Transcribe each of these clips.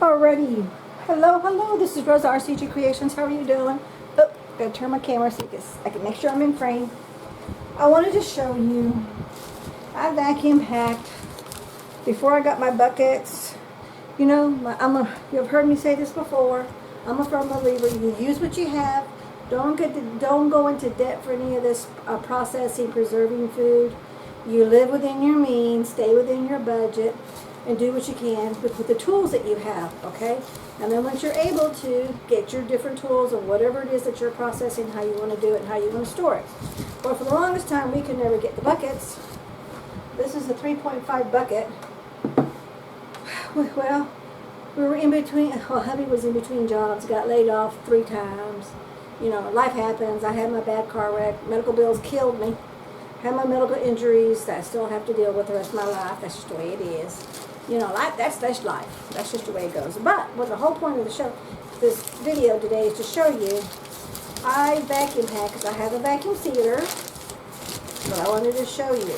Alrighty. Hello, this is Rosa, RCG Creations. How are you doing? Oh, gotta turn my camera so I can make sure I'm in frame. I wanted to show you, I vacuum packed before I got my buckets. You know, you've heard me say this before. I'm a firm believer. You use what you have. Don't go into debt for any of this processing, preserving food. You live within your means, stay within your budget, and do what you can with the tools that you have, okay? And then once you're able to, get your different tools of whatever it is that you're processing, how you want to do it, and how you want to store it. Well, for the longest time, we could never get the buckets. This is a 3.5 bucket. Well, we were in between, hubby was in between jobs, got laid off 3 times. You know, life happens. I had my bad car wreck. Medical bills killed me. Had my medical injuries that I still have to deal with the rest of my life. That's just the way it is. You know, that's life. That's just the way it goes. But what the whole point of this video today is to show you, I vacuum pack because I have a vacuum sealer. But I wanted to show you.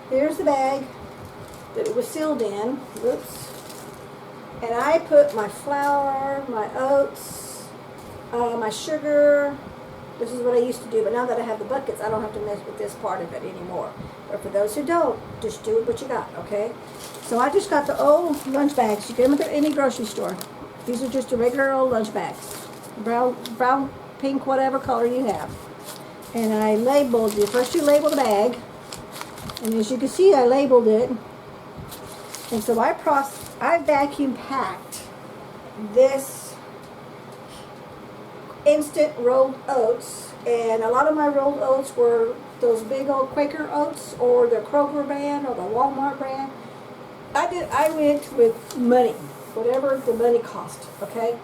Here's the bag that it was sealed in. Whoops. And I put my flour, my oats, my sugar. This is what I used to do, but now that I have the buckets, I don't have to mess with this part of it anymore. But for those who don't, just do what you got, okay? So I just got the old lunch bags. You get them at any grocery store. These are just the regular old lunch bags. Brown, pink, whatever color you have. And I labeled it. First you label the bag. And as you can see, I labeled it. And so I vacuum packed this instant rolled oats, and a lot of my rolled oats were those big old Quaker oats or the Kroger brand or the Walmart brand. I went with money, whatever the money cost, okay?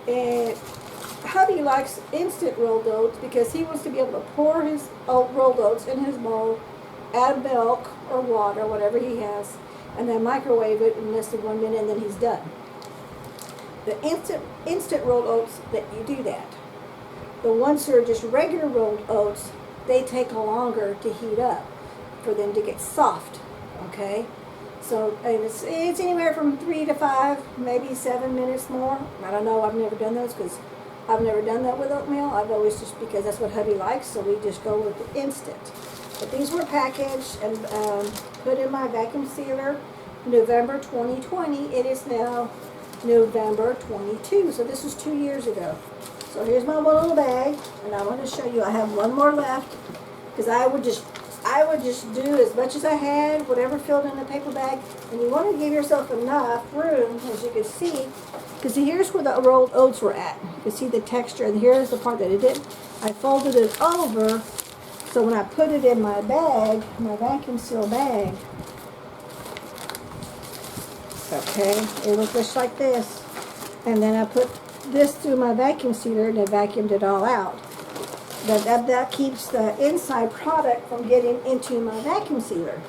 And hubby likes instant rolled oats because he wants to be able to pour his rolled oats in his bowl, add milk or water, whatever he has, and then microwave it in less than 1 minute, and then he's done. The instant rolled oats, that you do that. The ones that are just regular rolled oats, they take longer to heat up for them to get soft, okay? So it's anywhere from 3 to 5, maybe 7 minutes more. I don't know, I've never done those because I've never done that with oatmeal. I've always just, because that's what hubby likes, so we just go with the instant. But these were packaged and put in my vacuum sealer November 2020. It is now November 22, so this was 2 years ago. So here's my one little bag, and I want to show you. I have one more left because I would just do as much as I had, whatever filled in the paper bag. And you want to give yourself enough room, as you can see, because here's where the rolled oats were at. You can see the texture, and here's the part that it didn't. I folded it over, so when I put it in my bag, my vacuum seal bag, okay, it looks just like this. And then I put this through my vacuum sealer and I vacuumed it all out. That keeps the inside product from getting into my vacuum sealer.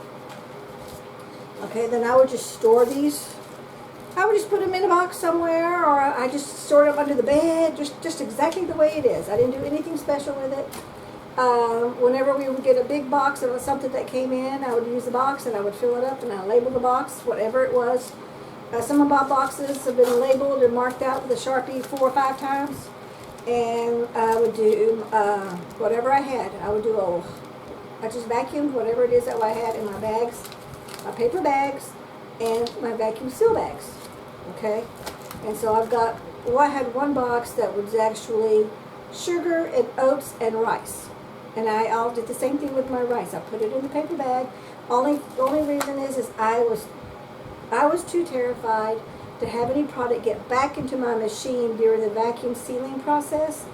Okay, then I would just store these. I would just put them in a box somewhere, or I just store them under the bed, just exactly the way it is. I didn't do anything special with it. Whenever we would get a big box of something that came in, I would use the box and I would fill it up and I label the box, whatever it was. Some of my boxes have been labeled and marked out with a Sharpie 4 or 5 times. And I would do whatever I had. I would do I just vacuumed whatever it is that I had in my bags, my paper bags, and my vacuum seal bags. Okay? And so I had one box that was actually sugar and oats and rice. And I did the same thing with my rice. I put it in the paper bag. Only reason is I was too terrified to have any product get back into my machine during the vacuum sealing process.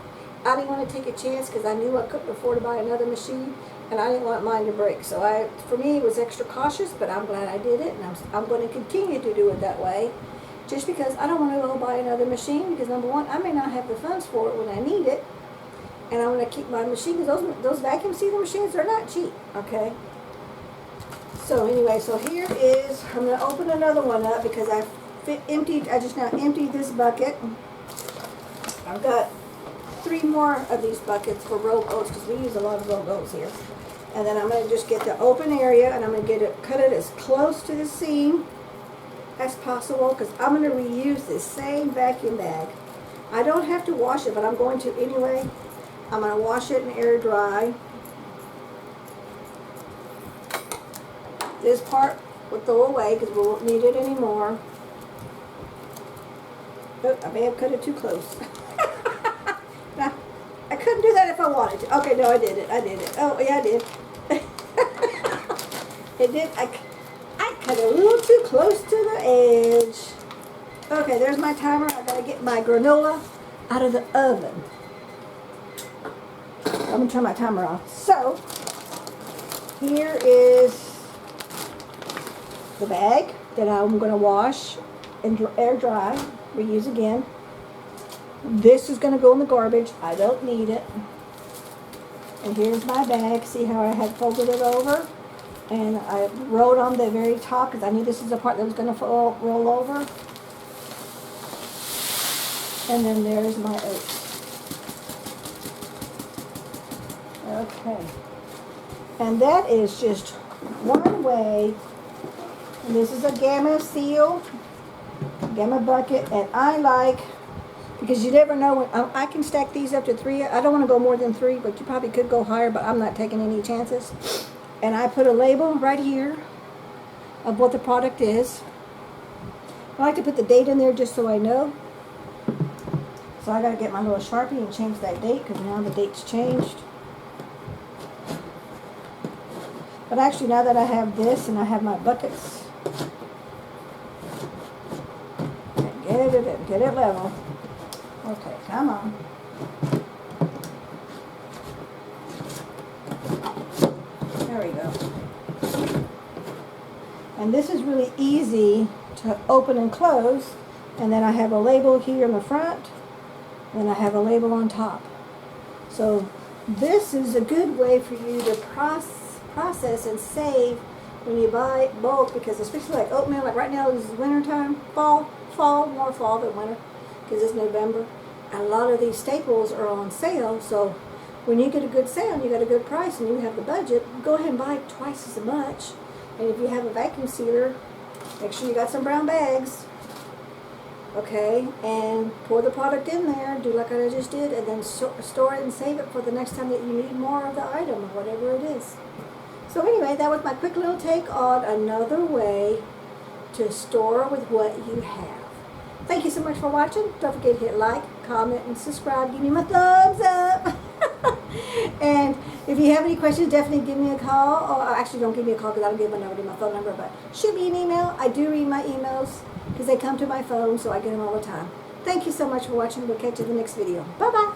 I didn't want to take a chance because I knew I couldn't afford to buy another machine, and I didn't want mine to break. So for me, it was extra cautious, but I'm glad I did it, and I'm going to continue to do it that way, just because I don't want to go buy another machine, because number one, I may not have the funds for it when I need it, and I want to keep my machine, because those vacuum sealer machines are not cheap, okay? So anyway, so here is, I'm going to open another one up because I just now emptied this bucket. I've got 3 more of these buckets for rolled oats because we use a lot of rolled oats here. And then I'm going to just get the open area and I'm going to cut it as close to the seam as possible because I'm going to reuse this same vacuum bag. I don't have to wash it, but I'm going to anyway. I'm going to wash it and air dry. This part we'll throw away because we won't need it anymore. Oh, I may have cut it too close. Now, I couldn't do that if I wanted to. Okay, no, I did it. I did it. Oh, yeah, I did. It did. I cut it a little too close to the edge. Okay, there's my timer. I gotta get my granola out of the oven. I'm gonna turn my timer off. So, here is the bag that I'm gonna wash and air dry, reuse again. This is gonna go in the garbage. I don't need it. And here's my bag. See how I had folded it over? And I wrote on the very top because I knew this is the part that was going to roll over. And then there's my oats. Okay. And that is just one way. And this is a Gamma seal, Gamma bucket. And I like, because you never know, when I can stack these up to 3. I don't want to go more than 3, but you probably could go higher, but I'm not taking any chances. And I put a label right here of what the product is. I like to put the date in there just so I know. So I got to get my little Sharpie and change that date because now the date's changed. But actually now that I have this and I have my buckets, get it level. Okay, come on. There we go. And this is really easy to open and close. And then I have a label here in the front. And I have a label on top. So this is a good way for you to process and save when you buy bulk, because especially like oatmeal, like right now this is winter time, more fall than winter, because it's November. And a lot of these staples are on sale, so when you get a good sale and you got a good price and you have the budget, go ahead and buy twice as much. And if you have a vacuum sealer, make sure you got some brown bags. Okay, and pour the product in there, do like I just did, and then store it and save it for the next time that you need more of the item or whatever it is. So anyway, that was my quick little take on another way to store with what you have. Thank you so much for watching. Don't forget to hit like, comment, and subscribe. Give me my thumbs up. And if you have any questions, definitely give me a call. Or actually, don't give me a call because I don't give my phone number. But shoot me an email. I do read my emails because they come to my phone, so I get them all the time. Thank you so much for watching. We'll catch you in the next video. Bye-bye.